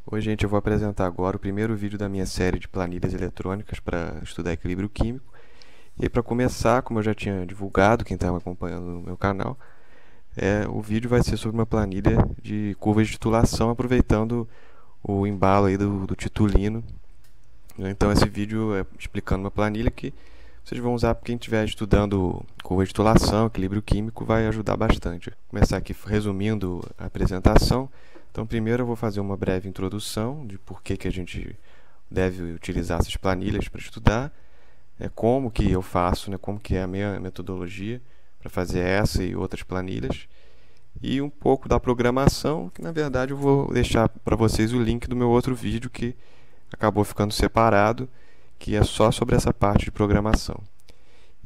Oi, gente, eu vou apresentar agora o primeiro vídeo da minha série de planilhas eletrônicas para estudar equilíbrio químico. E para começar, como eu já tinha divulgado, quem está me acompanhando no meu canal, o vídeo vai ser sobre uma planilha de curvas de titulação, aproveitando o embalo aí do titulino. Então esse vídeo é explicando uma planilha que vocês vão usar para quem estiver estudando curva de titulação, equilíbrio químico, vai ajudar bastante. Vou começar aqui resumindo a apresentação. Então primeiro eu vou fazer uma breve introdução de por que a gente deve utilizar essas planilhas para estudar, como que eu faço, como que é a minha metodologia para fazer essa e outras planilhas, e um pouco da programação, que na verdade eu vou deixar para vocês o link do meu outro vídeo que acabou ficando separado, que é só sobre essa parte de programação.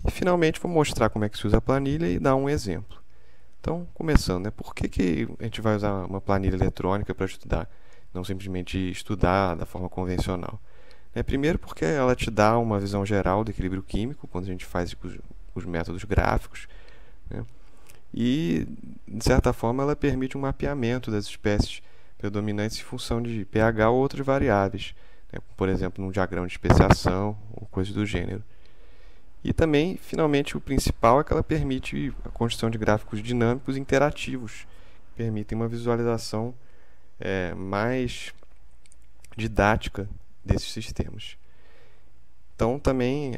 E finalmente vou mostrar como é que se usa a planilha e dar um exemplo. Então, começando, por que a gente vai usar uma planilha eletrônica para estudar, não simplesmente estudar da forma convencional? Primeiro porque ela te dá uma visão geral do equilíbrio químico, quando a gente faz os métodos gráficos, né? E, de certa forma, ela permite um mapeamento das espécies predominantes em função de pH ou outras variáveis, por exemplo, num diagrama de especiação ou coisa do gênero. E também, finalmente, o principal é que ela permite a construção de gráficos dinâmicos e interativos, que permitem uma visualização mais didática desses sistemas. Então, também,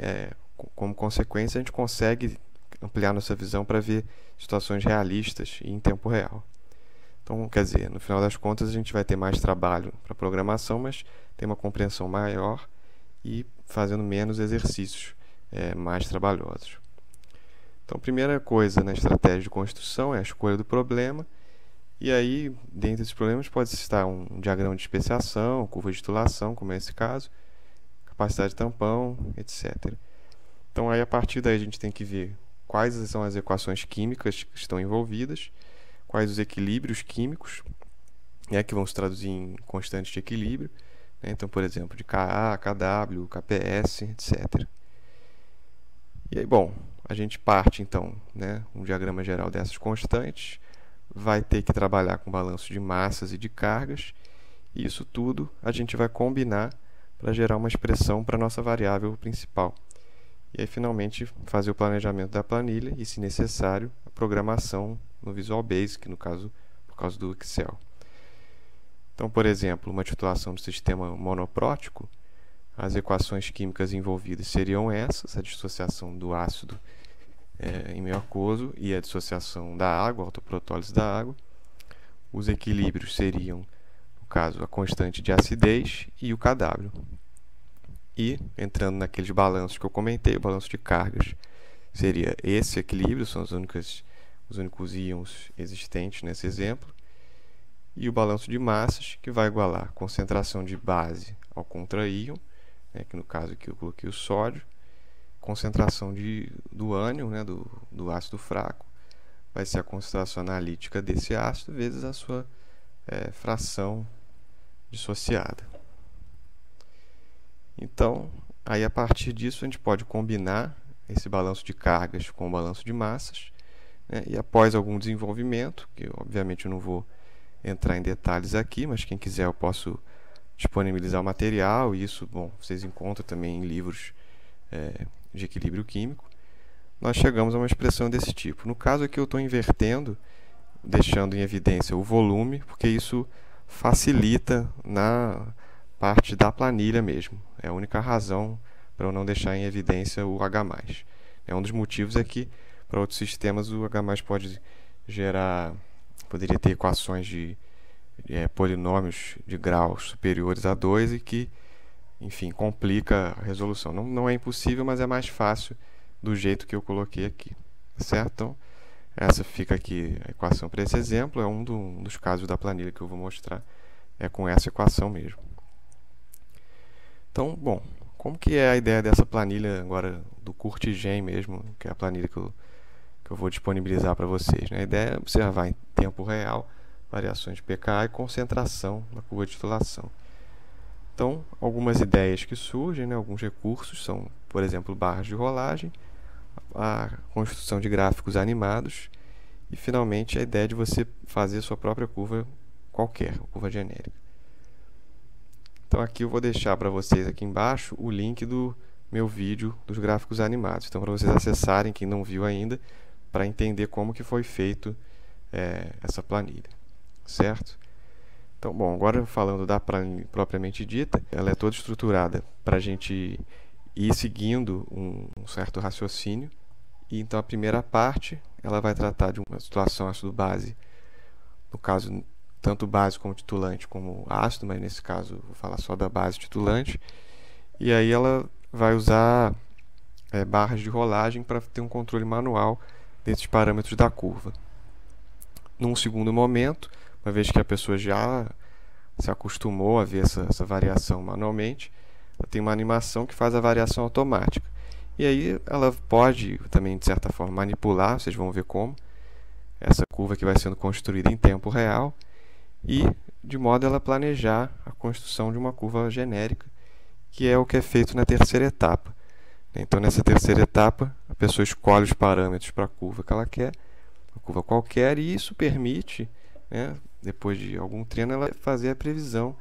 como consequência, a gente consegue ampliar nossa visão para ver situações realistas e em tempo real. Então, quer dizer, no final das contas, a gente vai ter mais trabalho para programação, mas tem uma compreensão maior e fazendo menos exercícios mais trabalhosos. Então, a primeira coisa na estratégia de construção é a escolha do problema. E aí, dentro desses problemas, pode estar um diagrama de especiação, curva de titulação, como é esse caso, capacidade de tampão, etc. Então, aí, a partir daí, a gente tem que ver quais são as equações químicas que estão envolvidas, quais os equilíbrios químicos, que vão se traduzir em constantes de equilíbrio. Então, por exemplo, de Ka, Kw, Kps, etc. E aí, bom, a gente parte, então, um diagrama geral dessas constantes, vai ter que trabalhar com balanço de massas e de cargas, e isso tudo a gente vai combinar para gerar uma expressão para a nossa variável principal. E aí, finalmente, fazer o planejamento da planilha e, se necessário, a programação no Visual Basic, no caso, por causa do Excel. Então, por exemplo, uma titulação do sistema monoprótico, as equações químicas envolvidas seriam essas: a dissociação do ácido em meio aquoso e a dissociação da água, a autoprotólise da água. Os equilíbrios seriam, no caso, a constante de acidez e o Kw. E, entrando naqueles balanços que eu comentei, o balanço de cargas seria esse equilíbrio, são os únicos íons existentes nesse exemplo. E o balanço de massas, que vai igualar a concentração de base ao contra-íon, que no caso aqui eu coloquei o sódio, concentração do ânion, do ácido fraco, vai ser a concentração analítica desse ácido vezes a sua fração dissociada. Então, aí a partir disso a gente pode combinar esse balanço de cargas com o balanço de massas, e após algum desenvolvimento, que obviamente eu não vou entrar em detalhes aqui, mas quem quiser eu posso disponibilizar o material, e isso, bom, vocês encontram também em livros de equilíbrio químico. Nós chegamos a uma expressão desse tipo. No caso aqui eu estou invertendo, deixando em evidência o volume, porque isso facilita na parte da planilha mesmo. É a única razão para eu não deixar em evidência o H+. Um dos motivos é que para outros sistemas o H+ poderia ter equações de polinômios de graus superiores a 2 e que, enfim, complica a resolução. Não é impossível, mas é mais fácil do jeito que eu coloquei aqui, certo? Então, essa fica aqui a equação para esse exemplo, é um dos casos da planilha que eu vou mostrar, é com essa equação mesmo. Então, bom, como que é a ideia dessa planilha agora do Curtigen mesmo, que é a planilha que eu vou disponibilizar para vocês? A ideia é observar em tempo real variações de pKa e concentração na curva de titulação. Então, algumas ideias que surgem, alguns recursos são, por exemplo, barras de rolagem, a construção de gráficos animados e, finalmente, a ideia de você fazer sua própria curva qualquer, curva genérica. Então aqui eu vou deixar para vocês aqui embaixo o link do meu vídeo dos gráficos animados. Então para vocês acessarem, quem não viu ainda, para entender como que foi feito essa planilha, certo? Então, bom, agora falando da planilha propriamente dita, ela é toda estruturada para a gente ir seguindo um certo raciocínio. E então a primeira parte, ela vai tratar de uma situação ácido base, no caso tanto base como titulante como ácido, mas nesse caso vou falar só da base titulante. E aí ela vai usar barras de rolagem para ter um controle manual desses parâmetros da curva. Num segundo momento, uma vez que a pessoa já se acostumou a ver essa variação manualmente, ela tem uma animação que faz a variação automática. E aí ela pode também, de certa forma, manipular, vocês vão ver como, essa curva que vai sendo construída em tempo real, e de modo a ela planejar a construção de uma curva genérica, que é o que é feito na terceira etapa. Então, nessa terceira etapa, a pessoa escolhe os parâmetros para a curva que ela quer, uma curva qualquer, e isso permite, depois de algum treino, ela fazer a previsão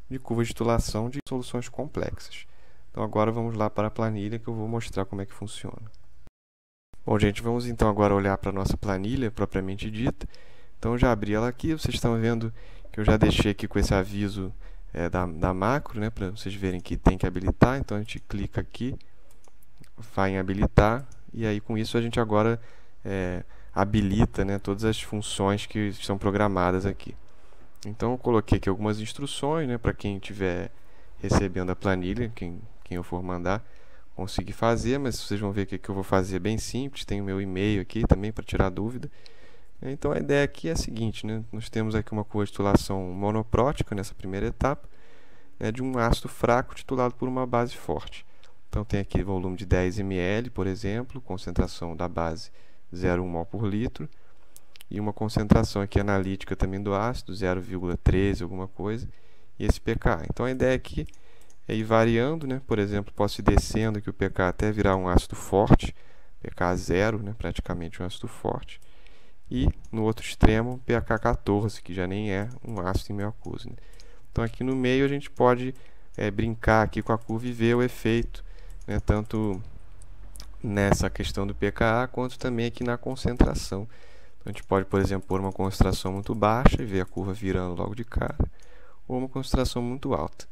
de curva de titulação de soluções complexas. Então, agora vamos lá para a planilha que eu vou mostrar como é que funciona. Bom, gente, vamos então agora olhar para a nossa planilha propriamente dita. Então, eu já abri ela aqui, vocês estão vendo que eu já deixei aqui com esse aviso da macro, para vocês verem que tem que habilitar. Então, a gente clica aqui, vai em habilitar, e aí com isso a gente agora habilita todas as funções que estão programadas aqui. Então eu coloquei aqui algumas instruções para quem estiver recebendo a planilha, quem eu for mandar conseguir fazer, mas vocês vão ver que eu vou fazer bem simples. Tem o meu e-mail aqui também para tirar dúvida. Então a ideia aqui é a seguinte, nós temos aqui uma curva de titulação monoprótica nessa primeira etapa, de um ácido fraco titulado por uma base forte. Então tem aqui volume de 10 ml, por exemplo, concentração da base 0,1 mol por litro, e uma concentração aqui analítica também do ácido, 0,13 alguma coisa, e esse pKa. Então a ideia aqui é ir variando, por exemplo, posso ir descendo aqui o pKa até virar um ácido forte, pKa 0, praticamente um ácido forte, e no outro extremo pH 14, que já nem é um ácido em meio aquoso. Então aqui no meio a gente pode brincar aqui com a curva e ver o efeito, tanto nessa questão do pKa quanto também aqui na concentração. Então, a gente pode, por exemplo, pôr uma concentração muito baixa e ver a curva virando logo de cara, ou uma concentração muito alta.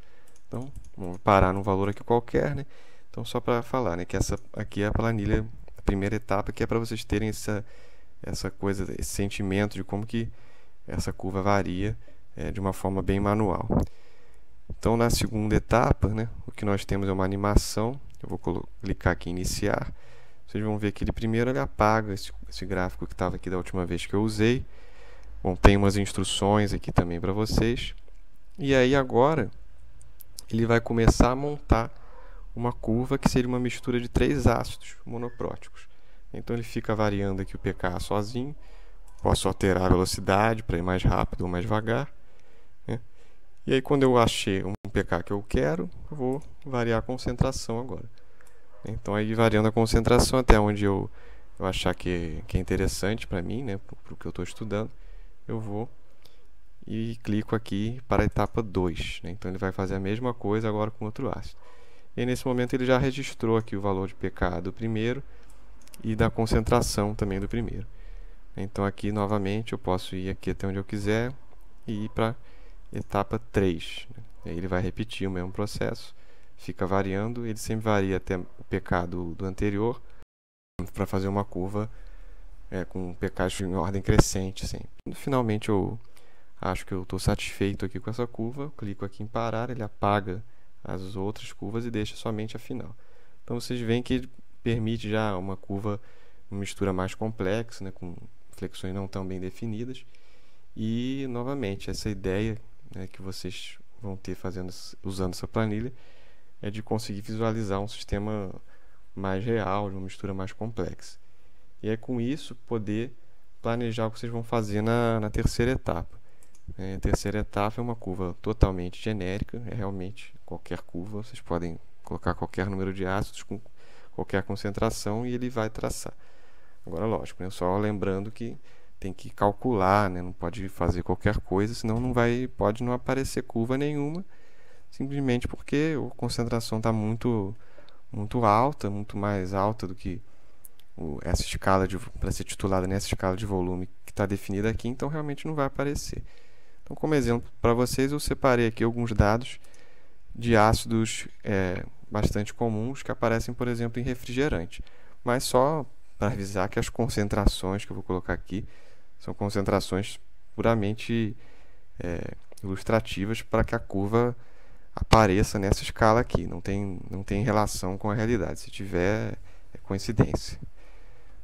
Então, vamos parar num valor aqui qualquer, Então, só para falar, que essa aqui é a planilha, a primeira etapa, que é para vocês terem essa coisa, esse sentimento de como que essa curva varia de uma forma bem manual. Então, na segunda etapa, o que nós temos é uma animação. Eu vou clicar aqui em iniciar. Vocês vão ver que ele primeiro apaga esse gráfico que estava aqui da última vez que eu usei. Bom, tem umas instruções aqui também para vocês. E aí agora ele vai começar a montar uma curva que seria uma mistura de 3 ácidos monopróticos. Então ele fica variando aqui o pKa sozinho. Posso alterar a velocidade para ir mais rápido ou mais devagar. E aí quando eu achei um pKa que eu quero, eu vou variar a concentração agora. Então aí variando a concentração até onde eu achar que é interessante para mim, para o que eu estou estudando, eu vou e clico aqui para a etapa 2. Então ele vai fazer a mesma coisa agora com outro ácido. E aí, nesse momento ele já registrou aqui o valor de pKa do primeiro e da concentração também do primeiro. Então aqui novamente eu posso ir aqui até onde eu quiser e ir para etapa 3. E aí ele vai repetir o mesmo processo, fica variando, ele sempre varia até o pKa do anterior, para fazer uma curva com pKa em ordem crescente sempre. Finalmente eu acho que eu estou satisfeito aqui com essa curva, eu clico aqui em parar, ele apaga as outras curvas e deixa somente a final. Então vocês veem que ele permite já uma curva, uma mistura mais complexa, com flexões não tão bem definidas. E novamente essa ideia que vocês vão ter usando essa planilha é de conseguir visualizar um sistema mais real, de uma mistura mais complexa. E é com isso poder planejar o que vocês vão fazer na terceira etapa. A terceira etapa é uma curva totalmente genérica, é realmente qualquer curva, vocês podem colocar qualquer número de ácidos com qualquer concentração e ele vai traçar. Agora, lógico, só lembrando que tem que calcular, não pode fazer qualquer coisa, senão pode não aparecer curva nenhuma, simplesmente porque a concentração está muito alta, muito mais alta do que essa escala para ser titulada nessa escala de volume que está definida aqui, então realmente não vai aparecer. Então, como exemplo para vocês, eu separei aqui alguns dados de ácidos bastante comuns que aparecem, por exemplo, em refrigerante, mas só para avisar que as concentrações que eu vou colocar aqui são concentrações puramente ilustrativas para que a curva apareça nessa escala aqui, não tem relação com a realidade. Se tiver, é coincidência.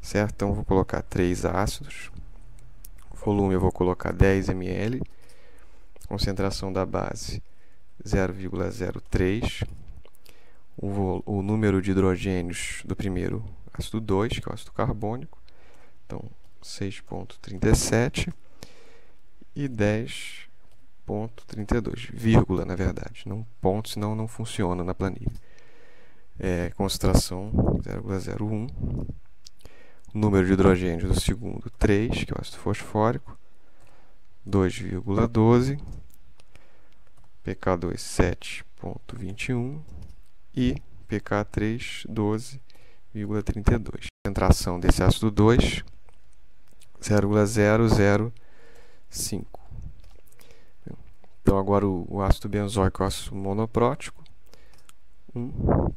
Certo? Então eu vou colocar 3 ácidos. Volume eu vou colocar 10 ml. Concentração da base 0,03. O número de hidrogênios do primeiro ácido 2, que é o ácido carbônico. Então 6,37 e 10,32, vírgula na verdade, não ponto, senão não funciona na planilha. Concentração 0,01, número de hidrogênios do segundo 3, que é o ácido fosfórico, 2,12, pK2 7,21 e pK3 12,32. Concentração desse ácido 2 0,005. Então agora o ácido benzoico é o ácido monoprótico,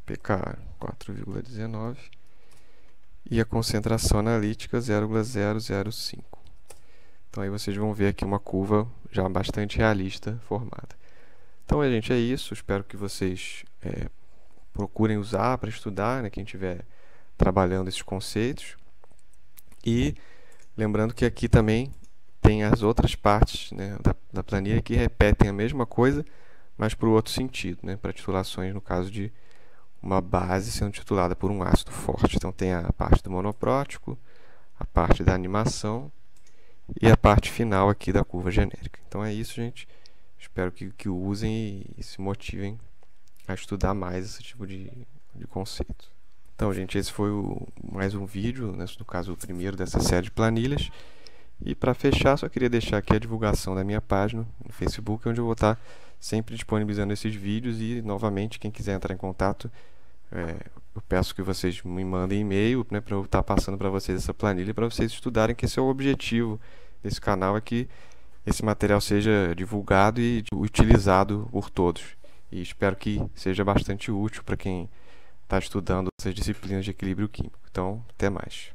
pK 4,19 e a concentração analítica 0,005. Então aí vocês vão ver aqui uma curva já bastante realista formada. Então, gente, é isso. Espero que vocês procurem usar para estudar, né, quem estiver trabalhando esses conceitos. E lembrando que aqui também tem as outras partes, né, da planilha que repetem a mesma coisa, mas para o outro sentido, né, para titulações no caso de uma base sendo titulada por um ácido forte. Então tem a parte do monoprótico, a parte da animação e a parte final aqui da curva genérica. Então é isso, gente. Espero que usem e se motivem a estudar mais esse tipo de conceito. Então, gente, esse foi mais um vídeo, né, no caso o primeiro dessa série de planilhas. E para fechar, só queria deixar aqui a divulgação da minha página no Facebook, onde eu vou estar sempre disponibilizando esses vídeos. E, novamente, quem quiser entrar em contato, eu peço que vocês me mandem e-mail, né, para eu estar passando para vocês essa planilha, para vocês estudarem, que esse é o objetivo desse canal, é que esse material seja divulgado e utilizado por todos. E espero que seja bastante útil para quem está estudando essas disciplinas de equilíbrio químico. Então, até mais.